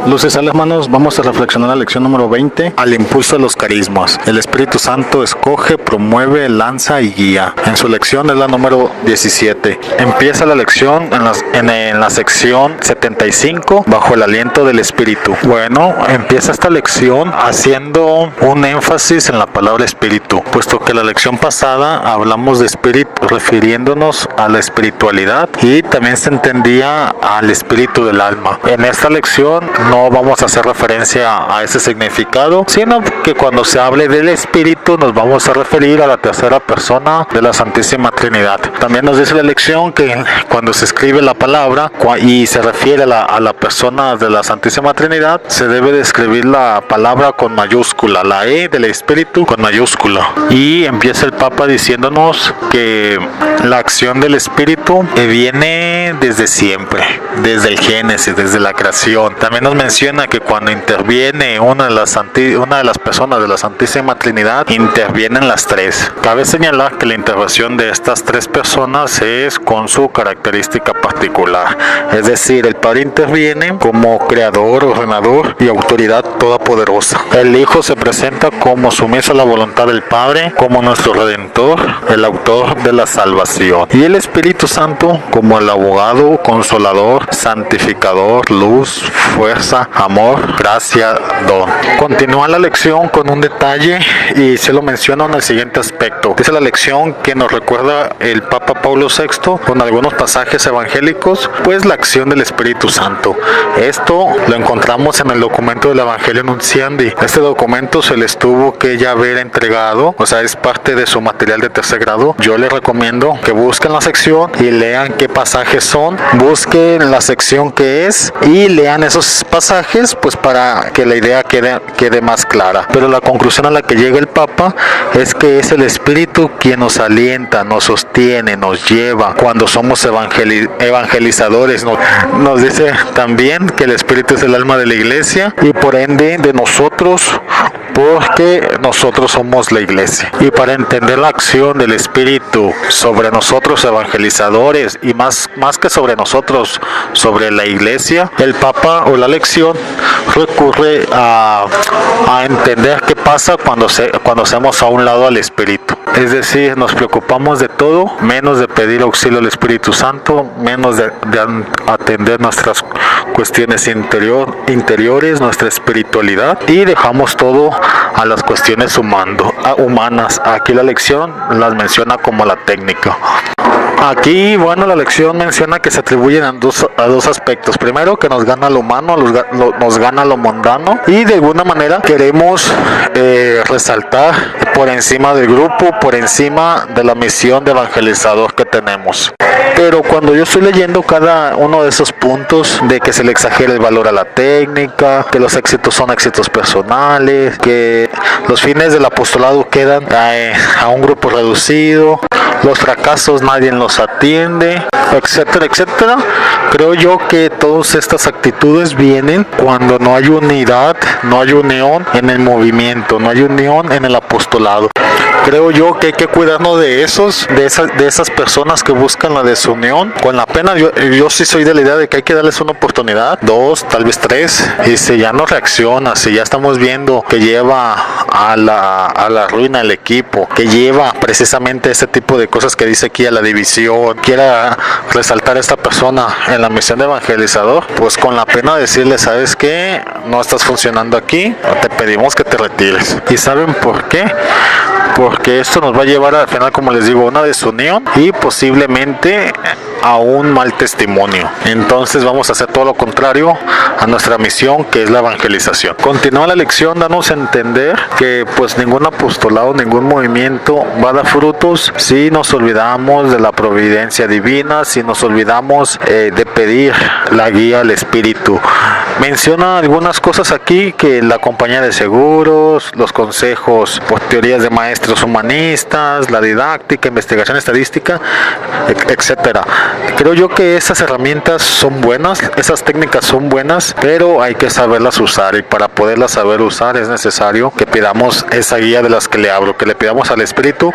Luces hermanos, vamos a reflexionar la lección número 20, al impulso de los carismas. El Espíritu Santo escoge, promueve, lanza y guía. En su lección es la número 17. Empieza la lección en la sección 75, bajo el aliento del Espíritu. Bueno, empieza esta lección haciendo un énfasis en la palabra Espíritu, puesto que la lección pasada hablamos de Espíritu refiriéndonos a la espiritualidad y también se entendía al espíritu del alma. En esta lección no vamos a hacer referencia a ese significado, sino que cuando se hable del Espíritu nos vamos a referir a la tercera persona de la Santísima Trinidad. También nos dice la lección que cuando se escribe la palabra y se refiere a la persona de la Santísima Trinidad, se debe de escribir la palabra con mayúscula, la E del Espíritu con mayúscula. Y empieza el Papa diciéndonos que la acción del Espíritu viene desde siempre, desde el Génesis, desde la creación. También nos menciona que cuando interviene una de las personas de la Santísima Trinidad, intervienen las tres. Cabe señalar que la intervención de estas tres personas es con su característica particular. Es decir, el Padre interviene como creador, ordenador y autoridad todopoderosa. El Hijo se presenta como sumiso a la voluntad del Padre, como nuestro Redentor, el autor de la salvación. Y el Espíritu Santo como el abogado, consolador, santificador, luz, fuerza, amor, gracia, don. Continúa la lección con un detalle y se lo menciona en el siguiente aspecto. Dice la lección que nos recuerda el Papa Pablo VI con algunos pasajes evangélicos, pues la acción del Espíritu Santo. Esto lo encontramos en el documento del Evangelio Nunciandi. Este documento se les tuvo que ya haber entregado, o sea, es parte de su material de tercer grado. Yo les recomiendo que busquen la sección y lean qué pasajes son, busquen la sección que es y lean esos pasajes, pues para que la idea quede más clara. Pero la conclusión a la que llega el Papa es que es el Espíritu quien nos alienta, nos sostiene, nos lleva cuando somos evangelizadores. Nos dice también que el Espíritu es el alma de la Iglesia y por ende de nosotros, porque nosotros somos la Iglesia. Y para entender la acción del Espíritu sobre nosotros evangelizadores y más que sobre nosotros, sobre la Iglesia, el Papa o la lección recurre a entender qué pasa cuando hacemos a un lado al Espíritu. Es decir, nos preocupamos de todo, menos de pedir auxilio al Espíritu Santo, menos de atender nuestras cuestiones interiores, nuestra espiritualidad, y dejamos todo a las cuestiones humanas. Aquí la lección las menciona como la técnica. Aquí, bueno, la lección menciona que se atribuyen a dos aspectos. Primero, que nos gana lo humano, nos gana lo mundano, y de alguna manera queremos resaltar por encima del grupo, por encima de la misión de evangelizador que tenemos. Pero cuando yo estoy leyendo cada uno de esos puntos, de que se le exagera el valor a la técnica, que los éxitos son éxitos personales, que los fines del apostolado quedan a un grupo reducido, los fracasos nadie los atiende, etcétera, etcétera. Creo yo que todas estas actitudes vienen cuando no hay unidad, no hay unión en el movimiento, no hay unión en el apostolado. Creo yo que hay que cuidarnos de esas personas que buscan la desunión. Con la pena, yo sí soy de la idea de que hay que darles una oportunidad, 2, tal vez 3, y si ya no reacciona, si ya estamos viendo que lleva a la ruina el equipo, que lleva precisamente ese tipo de cosas que dice aquí, a la división, quiera resaltar a esta persona en la misión de evangelizador, pues con la pena decirle, ¿sabes qué? No estás funcionando aquí, te pedimos que te retires. ¿Y saben por qué? Porque esto nos va a llevar al final, como les digo, a una desunión y posiblemente a un mal testimonio. Entonces vamos a hacer todo lo contrario a nuestra misión, que es la evangelización. Continúa la lección, danos a entender que pues ningún apostolado, ningún movimiento va a dar frutos si nos olvidamos de la providencia divina, si nos olvidamos de pedir la guía al Espíritu. Menciona algunas cosas aquí, que la compañía de seguros, los consejos, pues, teorías de maestros humanistas, la didáctica, investigación estadística, etcétera. Creo yo que esas herramientas son buenas, esas técnicas son buenas, pero hay que saberlas usar, y para poderlas saber usar es necesario que pidamos esa guía de las que le hablo, que le pidamos al Espíritu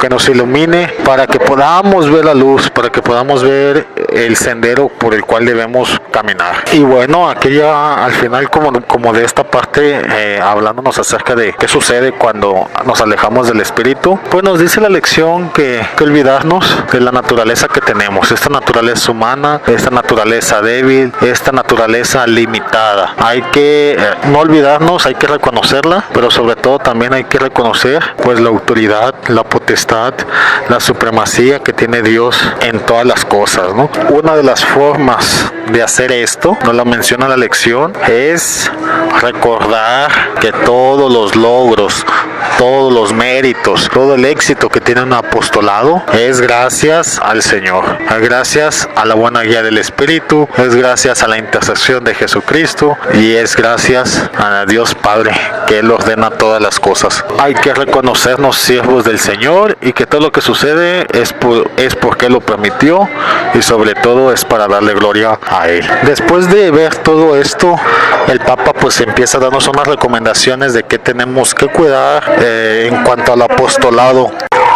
que nos ilumine para que podamos ver la luz, para que podamos ver el sendero por el cual debemos caminar. Y bueno, aquí ya al final como de esta parte, hablándonos acerca de qué sucede cuando nos alejamos del Espíritu, pues nos dice la lección que olvidarnos de la naturaleza que tenemos, esta naturaleza humana, esta naturaleza débil, esta naturaleza limitada. Hay que no olvidarnos, hay que reconocerla, pero sobre todo también hay que reconocer pues la autoridad, la potestad, la supremacía que tiene Dios en todas las cosas, ¿no? Una de las formas de hacer esto, nos la menciona la lección, es recordar que todos los logros, todos los méritos, todo el éxito que tiene un apostolado es gracias al Señor, es gracias a la buena guía del Espíritu, es gracias a la intercesión de Jesucristo y es gracias a Dios Padre que Él ordena todas las cosas. Hay que reconocernos siervos del Señor y que todo lo que sucede es porque Él lo permitió y sobre todo es para darle gloria a Él. Después de ver todo esto, el Papa pues empieza a darnos unas recomendaciones de qué tenemos que cuidar en cuanto al apostolado.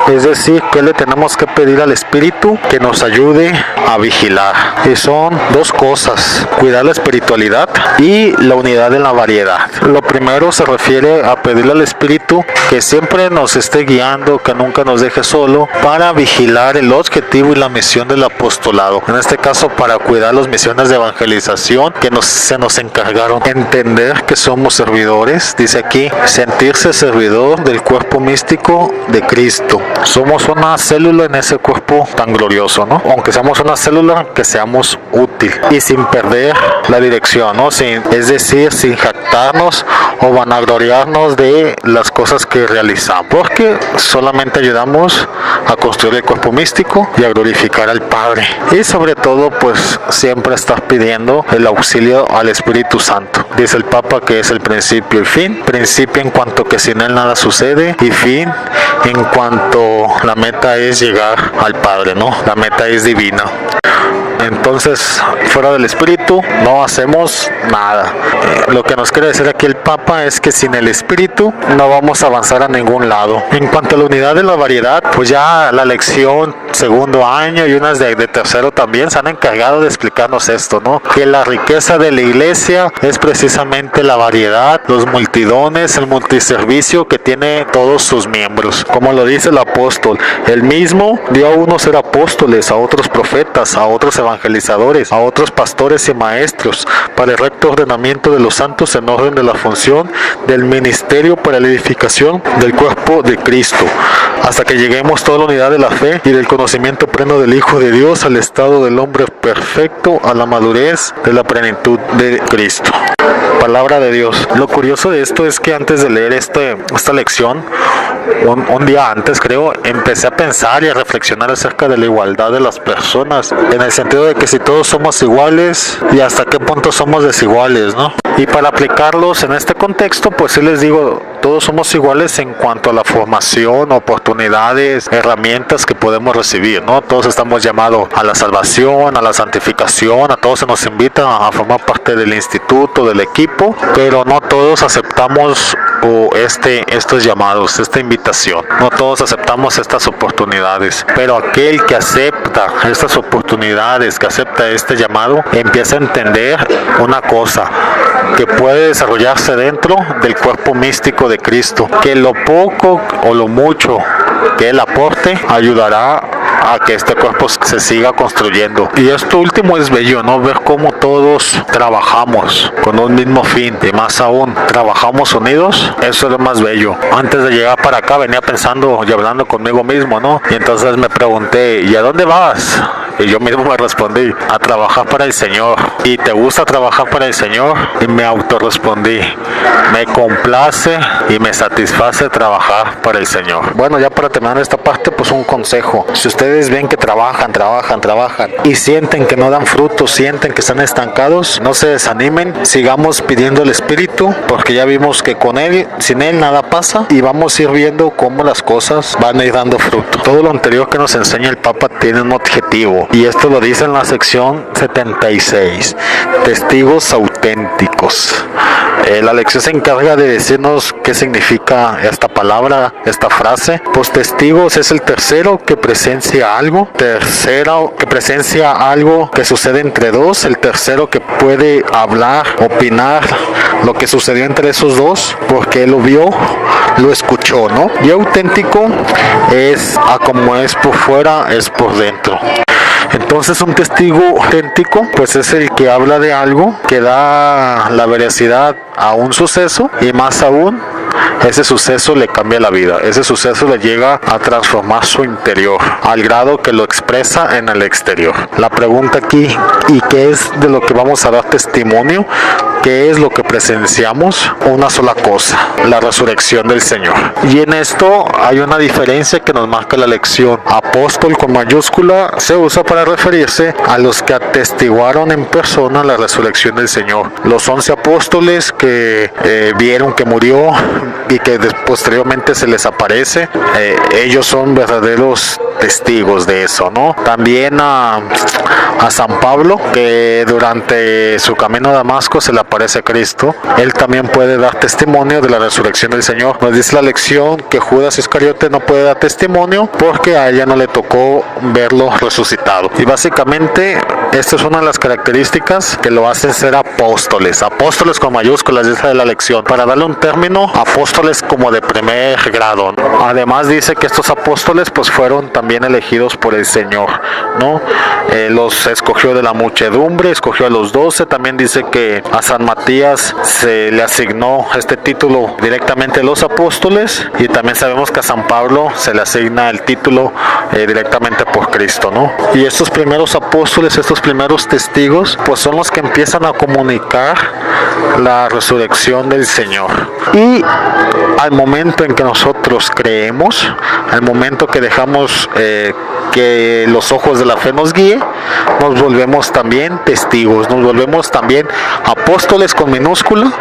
Es decir, que le tenemos que pedir al Espíritu que nos ayude a vigilar. Y son dos cosas: cuidar la espiritualidad y la unidad en la variedad. Lo primero se refiere a pedirle al Espíritu que siempre nos esté guiando, que nunca nos deje solo, para vigilar el objetivo y la misión del apostolado. En este caso, para cuidar las misiones de evangelización que se nos encargaron. Entender que somos servidores, dice aquí, sentirse servidor del cuerpo místico de Cristo. Somos una célula en ese cuerpo tan glorioso, ¿no? Aunque seamos una célula, que seamos útil y sin perder la dirección, ¿no? Es decir, sin jactarnos o vanagloriarnos de las cosas que realizamos, porque solamente ayudamos a construir el cuerpo místico y a glorificar al Padre. Y sobre todo, pues siempre estás pidiendo el auxilio al Espíritu Santo. Dice el Papa que es el principio y fin. Principio en cuanto que sin él nada sucede, y fin en cuanto la meta es llegar al Padre, ¿no? La meta es divina. Entonces, fuera del Espíritu no hacemos nada. Lo que nos quiere decir aquí el Papa es que sin el Espíritu no vamos a avanzar a ningún lado. En cuanto a la unidad de la variedad, pues ya la lección segundo año y unas de tercero también se han encargado de explicarnos esto, ¿no? Que la riqueza de la iglesia es precisamente la variedad, los multidones, el multiservicio que tiene todos sus miembros. Como lo dice el apóstol, él mismo dio a unos ser apóstoles, a otros profetas, a otros evangelizadores, a otros pastores y maestros, para el recto ordenamiento de los santos en orden de la función del ministerio para la edificación del cuerpo de Cristo, hasta que lleguemos toda la unidad de la fe y del conocimiento pleno del Hijo de Dios, al estado del hombre perfecto, a la madurez de la plenitud de Cristo. Palabra de Dios. Lo curioso de esto es que antes de leer esta lección, un día antes creo, empecé a pensar y a reflexionar acerca de la igualdad de las personas, en el sentido de que si todos somos iguales y hasta qué punto somos desiguales, ¿no? Y para aplicarlos en este contexto, pues sí les digo, todos somos iguales en cuanto a la formación, oportunidades, herramientas que podemos recibir, ¿no? Todos estamos llamados a la salvación, a la santificación, a todos se nos invita a formar parte del instituto, del equipo, pero no todos aceptamos estos llamados, esta invitación. No todos aceptamos estas oportunidades, pero aquel que acepta estas oportunidades, que acepta este llamado, empieza a entender una cosa, que puede desarrollarse dentro del cuerpo místico de Cristo, que lo poco o lo mucho que él aporte ayudará a que este cuerpo se siga construyendo. Y esto último es bello, ¿no? Ver cómo todos trabajamos con un mismo fin, y más aún, trabajamos unidos. Eso es lo más bello. Antes de llegar para acá venía pensando y hablando conmigo mismo, ¿no? Y entonces me pregunté, ¿y a dónde vas? Y yo mismo me respondí, a trabajar para el Señor. ¿Y te gusta trabajar para el Señor? Y me autorrespondí, me complace y me satisface trabajar para el Señor. Bueno, ya para terminar esta parte, pues un consejo. Si ustedes ven que trabajan y sienten que no dan frutos, sienten que están estancados, no se desanimen, sigamos pidiendo el Espíritu, porque ya vimos que con Él, sin Él nada pasa, y vamos a ir viendo cómo las cosas van a ir dando fruto. Todo lo anterior que nos enseña el Papa tiene un objetivo, y esto lo dice en la sección 76, testigos auténticos. La lección se encarga de decirnos qué significa esta palabra, esta frase. Pues testigos es el tercero que presencia algo, que sucede entre dos, el tercero que puede hablar, opinar lo que sucedió entre esos dos, porque él lo vio, lo escuchó, ¿no? Y auténtico es como es por fuera, es por dentro. Entonces un testigo auténtico pues es el que habla de algo, que da la veracidad a un suceso, y más aún ese suceso le cambia la vida, ese suceso le llega a transformar su interior al grado que lo expresa en el exterior. La pregunta aquí, ¿y qué es de lo que vamos a dar testimonio? ¿Qué es lo que presenciamos? Una sola cosa, la resurrección del Señor. Y en esto hay una diferencia que nos marca la lección. Apóstol con mayúscula se usa para referirse a los que atestiguaron en persona la resurrección del Señor. Los 11 apóstoles que vieron que murió y que posteriormente se les aparece, ellos son verdaderos testigos de eso, ¿no? También a San Pablo, que durante su camino a Damasco se le aparece Cristo, él también puede dar testimonio de la resurrección del Señor. Nos dice la lección que Judas Iscariote no puede dar testimonio porque a ella no le tocó verlo resucitado. Y básicamente esta es una de las características que lo hacen ser apóstoles con mayúsculas, dice la lección, para darle un término, apóstoles como de primer grado, ¿no? Además dice que estos apóstoles pues fueron también elegidos por el Señor, ¿no? Los escogió de la muchedumbre, escogió a los 12. También dice que a San Matías se le asignó este título directamente a los apóstoles, y también sabemos que a San Pablo se le asigna el título directamente por Cristo, ¿no? Y estos primeros apóstoles, estos primeros testigos, pues son los que empiezan a comunicar la resurrección del Señor. Y al momento en que nosotros creemos, al momento que dejamos que los ojos de la fe nos guíe, nos volvemos también testigos, nos volvemos también apóstoles con minúscula,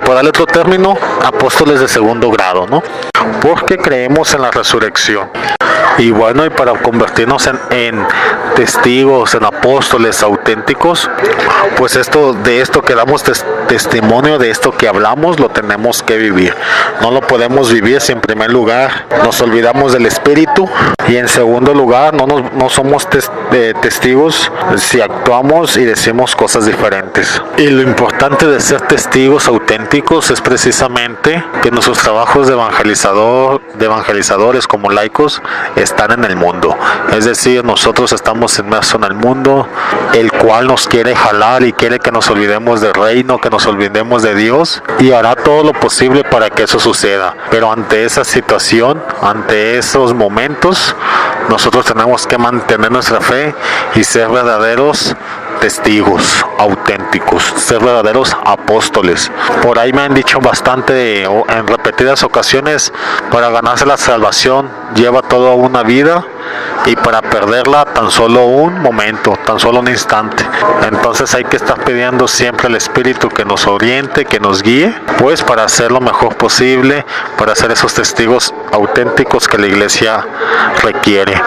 por darle otro término, apóstoles de segundo grado, ¿no? Porque creemos en la resurrección. Y bueno, y para convertirnos en testigos, en apóstoles auténticos, pues de esto que damos testimonio, de esto que hablamos, lo tenemos que vivir. No lo podemos vivir si en primer lugar nos olvidamos del Espíritu, y en segundo lugar no somos testigos si actuamos y decimos cosas diferentes. Y lo importante de ser testigos auténticos es precisamente que nuestros trabajos de evangelizadores como laicos están en el mundo. Es decir, nosotros estamos inmersos en el mundo, el cual nos quiere jalar y quiere que nos olvidemos del reino, que nos olvidemos de Dios, y hará todo lo posible para que eso suceda. Pero ante esa situación, ante esos momentos, nosotros tenemos que mantener nuestra fe y ser verdaderos testigos auténticos, ser verdaderos apóstoles. Por ahí me han dicho bastante en repetidas ocasiones: para ganarse la salvación lleva toda una vida, y para perderla tan solo un momento, tan solo un instante. Entonces hay que estar pidiendo siempre al Espíritu que nos oriente, que nos guíe, pues para hacer lo mejor posible, para ser esos testigos auténticos que la Iglesia requiere.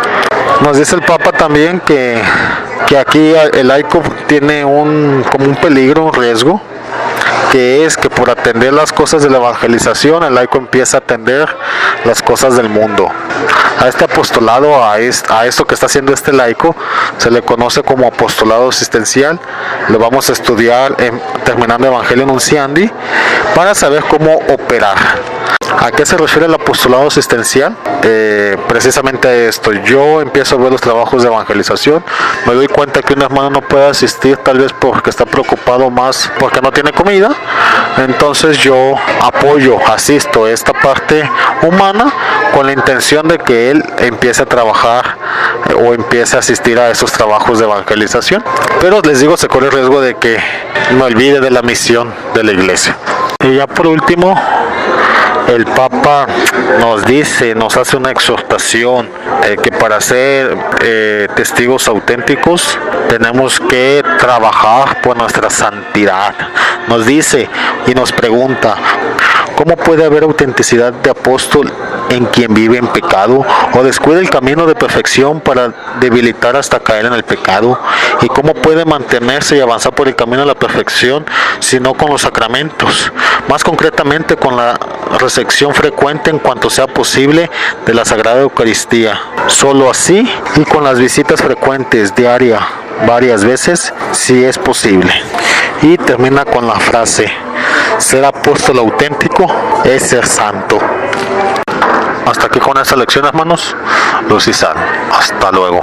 Nos dice el Papa también que aquí el laico tiene como un peligro, un riesgo, que es que por atender las cosas de la evangelización, el laico empieza a atender las cosas del mundo. A este apostolado, a esto que está haciendo este laico, se le conoce como apostolado asistencial. Lo vamos a estudiar terminando Evangelio Nunciandi, para saber cómo operar. ¿A qué se refiere el apostolado asistencial? Precisamente a esto. Yo empiezo a ver los trabajos de evangelización, me doy cuenta que un hermano no puede asistir, tal vez porque está preocupado más porque no tiene comida. Entonces yo apoyo, asisto esta parte humana con la intención de que él empiece a trabajar o empiece a asistir a esos trabajos de evangelización. Pero les digo, se corre el riesgo de que me olvide de la misión de la Iglesia. Y ya por último, el Papa nos hace una exhortación, que para ser testigos auténticos tenemos que trabajar por nuestra santidad. Nos dice y nos pregunta: ¿cómo puede haber autenticidad de apóstol en quien vive en pecado o descuida el camino de perfección para debilitar hasta caer en el pecado? ¿Y cómo puede mantenerse y avanzar por el camino de la perfección si no con los sacramentos? Más concretamente con la recepción frecuente en cuanto sea posible de la Sagrada Eucaristía. Solo así y con las visitas frecuentes diarias varias veces si es posible. Y termina con la frase: ser apóstol auténtico es ser santo. Hasta aquí con esta lección, hermanos. Luz y sal. Hasta luego.